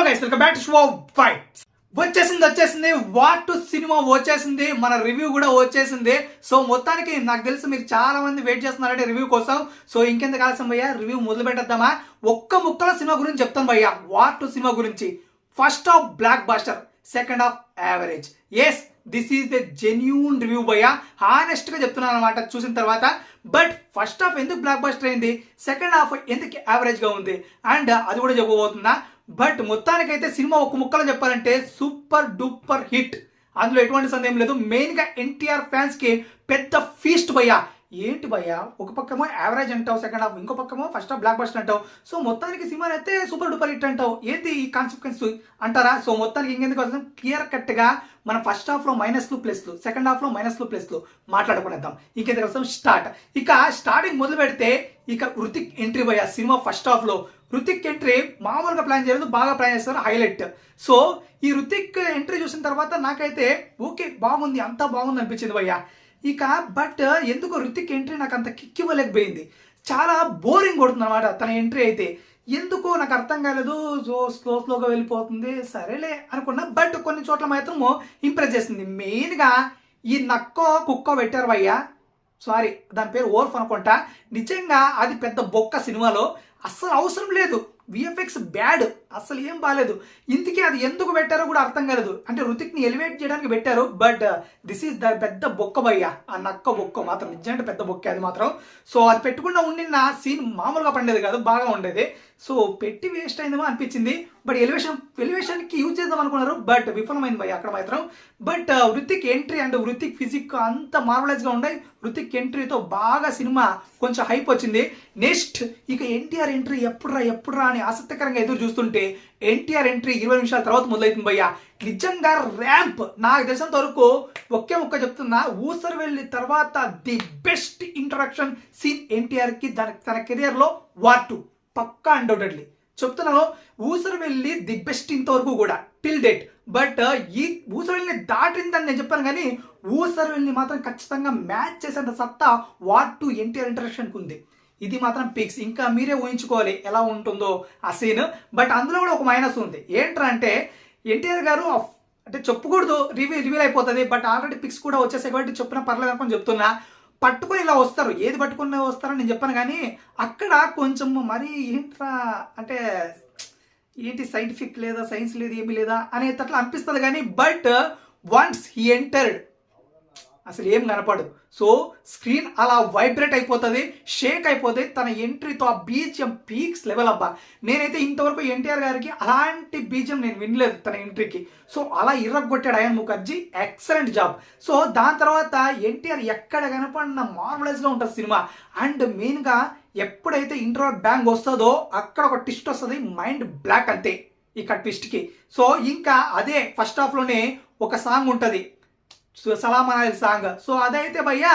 Guys welcome back to show vibes. వచ్చేసింది what cinema వచ్చేసింది, మన రివ్యూ కూడా వచ్చేసింది. సో మొత్తానికి నాకు తెలుసు మీరు చాలా మంది వెయిట్ చేస్తున్నారంటే రివ్యూ కోసం. సో ఇంకెందుకు ఆలస్యం భయ్యా, రివ్యూ మొదలు పెట్టేద్దామా. ఒక్క ముక్కల సినిమా గురించి చెప్తాను భయ్యా. వాట్ సినిమా గురించి first half blockbuster, second half average. Yes, this is the genuine review భయ్యా, హానెస్ట్ గా చెప్తున్నాను అనమాట చూసిన తర్వాత. బట్ ఫస్ట్ హాఫ్ ఎందుకు బ్లాక్ బాస్టర్ అయింది, సెకండ్ హాఫ్ ఎందుకు యావరేజ్ గా ఉంది, అండ్ అది కూడా చెప్పబోతున్నా. బట్ మొత్తానికైతే సినిమా ఒక్క ముక్కలో చెప్పాలంటే సూపర్ డూపర్ హిట్, అందులో ఎటువంటి సందేహం లేదు. మెయిన్ గా ఎన్టీఆర్ ఫ్యాన్స్ కి పెద్ద ఫీస్ట్ భయ్యా. ఏంటి భయ్యా, ఒక పక్కమో యావరేజ్ అంటావు సెకండ్ హాఫ్, ఇంకో పక్కమో ఫస్ట్ హాఫ్ బ్లాక్ బస్టర్ అంటావు. సో మొత్తానికి సినిమా అయితే సూపర్ డూపర్ హిట్ అంటావు. ఏంటి ఈ కాన్సిక్వెన్స్ అంటారా? సో మొత్తానికి ఇంకెందుకు వస్తుంది, క్లియర్ కట్ గా మన ఫస్ట్ హాఫ్ లో మైనస్లు ప్లస్లు, సెకండ్ హాఫ్ లో మైనస్లు ప్లస్లు మాట్లాడుకునేద్దాం. ఇంకెందుకు వస్తాం స్టార్ట్. ఇక స్టార్టింగ్ మొదలు పెడితే ఇక హృతిక్ ఎంట్రీ భయ్యా. సినిమా ఫస్ట్ హాఫ్ లో హృతిక్ ఎంట్రీ మామూలుగా ప్లాన్ చేయలేదు, బాగా ప్లాన్ చేస్తారు, హైలైట్. సో ఈ హృతిక్ ఎంట్రీ చూసిన తర్వాత నాకైతే ఓకే బాగుంది, అంతా బాగుంది అనిపించింది భయ్యా. ఇక బట్ ఎందుకు హృతిక్ ఎంట్రీ నాకు అంత కిక్ ఇవ్వలేకపోయింది, చాలా బోరింగ్ కొడుతుంది అనమాట తన ఎంట్రీ అయితే. ఎందుకో నాకు అర్థం కాలేదు, సో స్లోగా వెళ్ళిపోతుంది, సరేలే అనుకున్నా. బట్ కొన్ని చోట్ల మాత్రము ఇంప్రెస్ చేసింది. మెయిన్గా ఈ నక్కో కుక్కో పెట్టారు భయ్యా, సారీ దాని పేరు ఓర్ఫ్ అనుకుంటా. నిజంగా అది పెద్ద బొక్క సినిమాలో, అస్సలు అవసరం లేదు. విఎఫ్ఎక్స్ బ్యాడ్, అసలు ఏం బాగాలేదు. ఇందుకే అది ఎందుకు పెట్టారో కూడా అర్థం కాలేదు. అంటే హృతిక్ని ఎలివేట్ చేయడానికి పెట్టారు, బట్ దిస్ ఈస్ ద పెద్ద బొక్క భయ్యా. ఆ నక్క బొక్క మాత్రం నిజంగా పెద్ద బొక్క అది మాత్రం. సో అది పెట్టకుండా ఉండిన సీన్ మామూలుగా పండేది కాదు, బాగా ఉండేది. సో పెట్టి వేస్ట్ అయిందేమో అనిపించింది. బట్ ఎలివేషన్కి యూజ్ చేద్దాం అనుకున్నారు, బట్ విఫలమైంది భయ్యా అక్కడ మాత్రం. But Hrithik entry and Hrithik physique అంత మార్వలైజ్గా ఉన్నాయి. హృతిక్ ఎంట్రీతో బాగా సినిమా కొంచెం హైప్ వచ్చింది. నెక్స్ట్ ఇక ఎన్టీఆర్ ఎంట్రీ ఎప్పుడురా అని ఆసక్తికరంగా ఎదురు చూస్తుంటే ఎన్టీఆర్ ఎంట్రీ 20 నిమిషాల తర్వాత మొదలవుతుంది భయ్యా. నిజంగా ర్యాంప్, నాకు తెలిసినంత వరకు ఒకే ముక్క చెప్తున్నా, ఊసర్ వెళ్ళి తర్వాత the best introduction scene NTR కి తన కెరియర్ లో వార్ 2 పక్కా అన్డౌటెడ్లీ చెప్తున్నాను. ఊసర్ వెళ్ళి ది బెస్ట్ ఇంతవరకు కూడా టిల్ డేట్. బట్ ఈ ఊసర్ వెళ్ళి దాటిందని నేను చెప్పాను, కానీ ఊసర్ వెళ్ళి మాత్రం ఖచ్చితంగా మ్యాచ్ చేసేంత సత్తా వార్ 2 ఎన్టీఆర్ ఇంట్రడక్షన్కి ఉంది. ఇది మాత్రం పిక్స్, ఇంకా మీరే ఊహించుకోవాలి ఎలా ఉంటుందో ఆ సీన్. బట్ అందులో కూడా ఒక మైనస్ ఉంది. ఏంట్రా అంటే ఎన్టీఆర్ గారు అంటే చెప్పకూడదు, రివీల్ అయిపోతుంది. బట్ ఆల్రెడీ పిక్స్ కూడా వచ్చేసాయి కాబట్టి చెప్పినా పర్లేదు అనుకుని చెప్తున్నా. పట్టుకొని ఇలా వస్తారు, ఏది పట్టుకుని వస్తారని నేను చెప్పాను, కానీ అక్కడ కొంచెం మరీ ఏంట్రా అంటే ఏంటి సైంటిఫిక్ లేదా సైన్స్ లేదు ఏమీ లేదా అనేటట్లు అనిపిస్తుంది. కానీ బట్ వన్స్ హీ ఎంటర్డ్ అసలు ఏం కనపడు. సో స్క్రీన్ అలా వైబ్రేట్ అయిపోతుంది, షేక్ అయిపోతుంది తన ఎంట్రీతో. ఆ బీజిఎం పీక్స్ లెవెల్ అబ్బా. నేనైతే ఇంతవరకు ఎన్టీఆర్ గారికి అలాంటి బీజిఎం నేను వినలేదు తన ఎంట్రీకి. సో అలా ఇర్రగొట్టాడు Ayan Mukerji, excellent job. So దాని తర్వాత ఎన్టీఆర్ ఎక్కడ కనపడిన మార్వలైజ్గా ఉంటుంది సినిమా. అండ్ మెయిన్గా ఎప్పుడైతే ఇంట్రో బ్యాంగ్ వస్తుందో అక్కడ ఒక ట్విస్ట్ వస్తుంది, మైండ్ బ్లాక్ అంతే ఇక ట్విస్ట్కి. సో ఇంకా అదే ఫస్ట్ హాఫ్లోనే ఒక సాంగ్ ఉంటుంది, సలాం అనాలి సాంగ్. సో అదైతే భయ్యా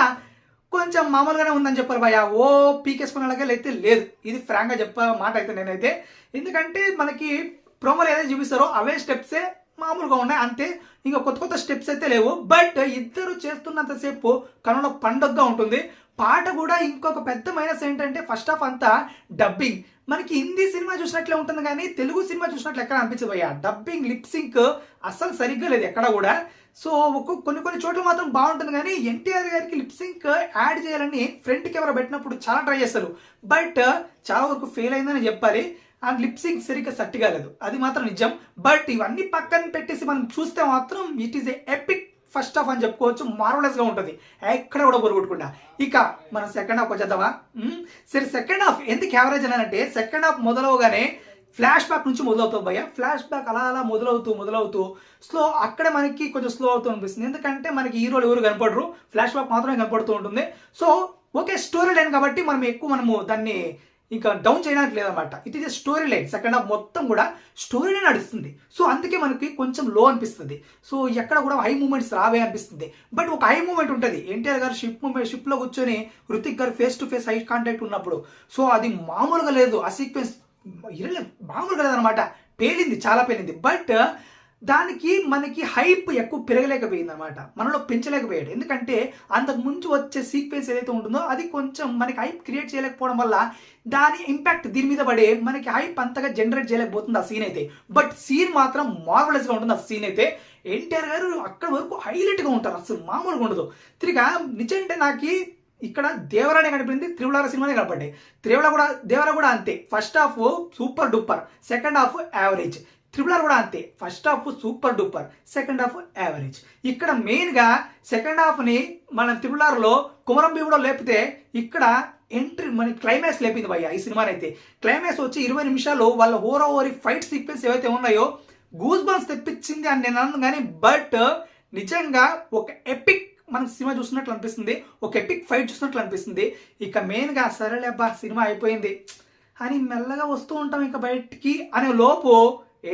కొంచెం మామూలుగానే ఉందని చెప్పారు భయ్యా, ఓ పీకేసుకునేలాగా అయితే లేదు. ఇది ఫ్రాంక్గా చెప్పే మాట అయితే నేనైతే. ఎందుకంటే మనకి ప్రోమోలు ఏదైతే చూపిస్తారో అవే స్టెప్సే మామూలుగా ఉన్నాయి అంతే, ఇంకా కొత్త స్టెప్స్ అయితే లేవు. బట్ ఇద్దరు చేస్తున్నంతసేపు కనుల పండుగగా ఉంటుంది. పాట కూడా ఇంకొక పెద్ద మైనస్ ఏంటంటే ఫస్ట్ హాఫ్ అంతా డబ్బింగ్. మనకి హిందీ సినిమా చూసినట్లే ఉంటుంది, కానీ తెలుగు సినిమా చూసినట్లు ఎక్కడ అనిపించదు భయ్యా. డబ్బింగ్ లిప్సింక్ అస్సలు సరిగ్గా లేదు ఎక్కడ కూడా. సో కొన్ని చోట్ల మాత్రం బాగుంటుంది, కానీ ఎన్టీఆర్ గారికి లిప్సింక్ యాడ్ చేయాలని ఫ్రంట్ కెమెరా పెట్టినప్పుడు చాలా ట్రై చేస్తారు, బట్ చాలా వరకు ఫెయిల్ అయిందని చెప్పాలి. అండ్ లిప్సింక్ సరిగ్గా సెట్ కాలేదు, అది మాత్రం నిజం. బట్ ఇవన్నీ పక్కన పెట్టేసి మనం చూస్తే మాత్రం it is a epic first half అని చెప్పుకోవచ్చు. మార్వలెస్గా ఉంటుంది, ఎక్కడ కూడా బొరుగుట్టుకుండా. ఇక మనం సెకండ్ హాఫ్ వచ్చేద్దామా. సరే సెకండ్ హాఫ్ ఎందుకు యావరేజ్ అనంటే, సెకండ్ హాఫ్ మొదలవగానే ఫ్లాష్ బ్యాక్ నుంచి మొదలవుతుంది భయ్య. ఫ్లాష్ బ్యాక్ అలా మొదలవుతూ స్లో, అక్కడే మనకి కొంచెం స్లో అవుతూ అనిపిస్తుంది. ఎందుకంటే మనకి హీరోలు ఎవరు కనపడరు, ఫ్లాష్ బ్యాక్ మాత్రమే కనపడుతూ ఉంటుంది. సో ఓకే స్టోరీ లైన్ కాబట్టి మనము దాన్ని ఇంకా డౌన్ చేయడానికి లేదన్నమాట. It is a story line. Second half మొత్తం కూడా స్టోరీ లైన్ నడుస్తుంది. సో అందుకే మనకి కొంచెం లో అనిపిస్తుంది. సో ఎక్కడ కూడా హై మూమెంట్స్ రావే అనిపిస్తుంది. బట్ ఒక హై మూమెంట్ ఉంటుంది, ఎన్టీఆర్ గారు షిప్లో కూర్చొని హృతిక్ గారు face to face high contact ఉన్నప్పుడు. సో అది మామూలుగా లేదు, ఆ సీక్వెన్స్ మామూలుగా లేదనమాట, పేలింది, చాలా పేలింది. బట్ దానికి మనకి హైప్ ఎక్కువ పెరగలేకపోయింది అనమాట, మనలో పెంచలేకపోయాడు. ఎందుకంటే అంతకు ముందు వచ్చే సీక్వెన్స్ ఏదైతే ఉంటుందో అది కొంచెం మనకి హైప్ క్రియేట్ చేయలేకపోవడం వల్ల దాని ఇంపాక్ట్ దీని మీద పడే మనకి హైప్ అంతగా జనరేట్ చేయలేకపోతుంది ఆ సీన్ అయితే. బట్ సీన్ మాత్రం మార్వలస్గా ఉంటుంది ఆ సీన్ అయితే. ఎన్టీఆర్ గారు అక్కడ వరకు హైలైట్గా ఉంటారు, అసలు మామూలుగా ఉండదు. తిరిగా నిజంటే నాకు ఇక్కడ దేవరానే కనిపించింది, త్రిబుల్ సినిమానే కనపడ్డాయి. దేవర కూడా అంతే. First half super duper, second half average. Triple కూడా అంతే. First half super duper, second half average. ఇక్కడ మెయిన్గా సెకండ్ హాఫ్ని మన త్రిబుల్ కుమరం భీముడో లేపితే ఇక్కడ ఎంట్రీ మనకి క్లైమాక్స్ లేపింది భయ్య ఈ సినిమానైతే. క్లైమాక్స్ వచ్చి 20 నిమిషాలు వాళ్ళ ఓరి ఫైట్ సీక్వెన్స్ ఏవైతే ఉన్నాయో గూస్ బంప్స్ తెప్పించింది అని నేను అన్నాను. కానీ బట్ నిజంగా ఒక ఎపిక్ మనం సినిమా చూస్తున్నట్లు అనిపిస్తుంది, ఒక ఎపిక్ ఫైట్ చూస్తున్నట్లు అనిపిస్తుంది. ఇక మెయిన్గా సరేలే అబ్బా సినిమా అయిపోయింది అని మెల్లగా వస్తూ ఉంటాం ఇంకా బయటికి అనే లోపు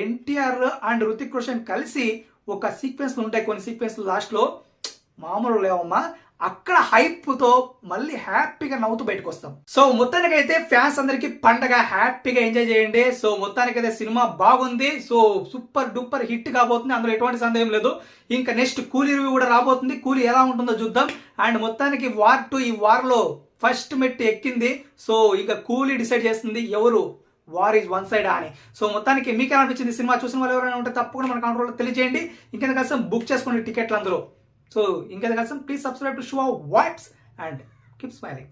ఎన్టీఆర్ అండ్ రుతిక్ రోషన్ కలిసి ఒక సీక్వెన్స్ ఉంటాయి, కొన్ని సీక్వెన్స్ లాస్ట్లో మామూలు లేవమ్మా. అక్కడ హైప్తో మళ్ళీ హ్యాపీగా నవ్వుతూ బయటకు వస్తాం. సో మొత్తానికైతే ఫ్యాన్స్ అందరికి పండగ, హ్యాపీగా ఎంజాయ్ చేయండి. సో మొత్తానికైతే సినిమా బాగుంది. సో సూపర్ డూపర్ హిట్ కాబోతుంది, అందులో ఎటువంటి సందేహం లేదు. ఇంకా నెక్స్ట్ కూలీ రివ్యూ కూడా రాబోతుంది, కూలీ ఎలా ఉంటుందో చూద్దాం. అండ్ మొత్తానికి వార్ 2 ఈ వార్లో ఫస్ట్ మెట్ ఎక్కింది. సో ఇంకా కూలీ డిసైడ్ చేస్తుంది ఎవరు వార్ ఈజ్ వన్ సైడ్ అని. సో మొత్తానికి మీకు ఎలా అనిపించింది సినిమా? చూసిన వాళ్ళు ఎవరైనా ఉంటే తప్పకుండా మన కాంట్రోల్లో తెలియజేయండి. ఇంకెంత కలిసి బుక్ చేసుకోండి టికెట్లు అందరూ. సో ఇంకెంత కలిసి please subscribe to show vibes and keep smiling.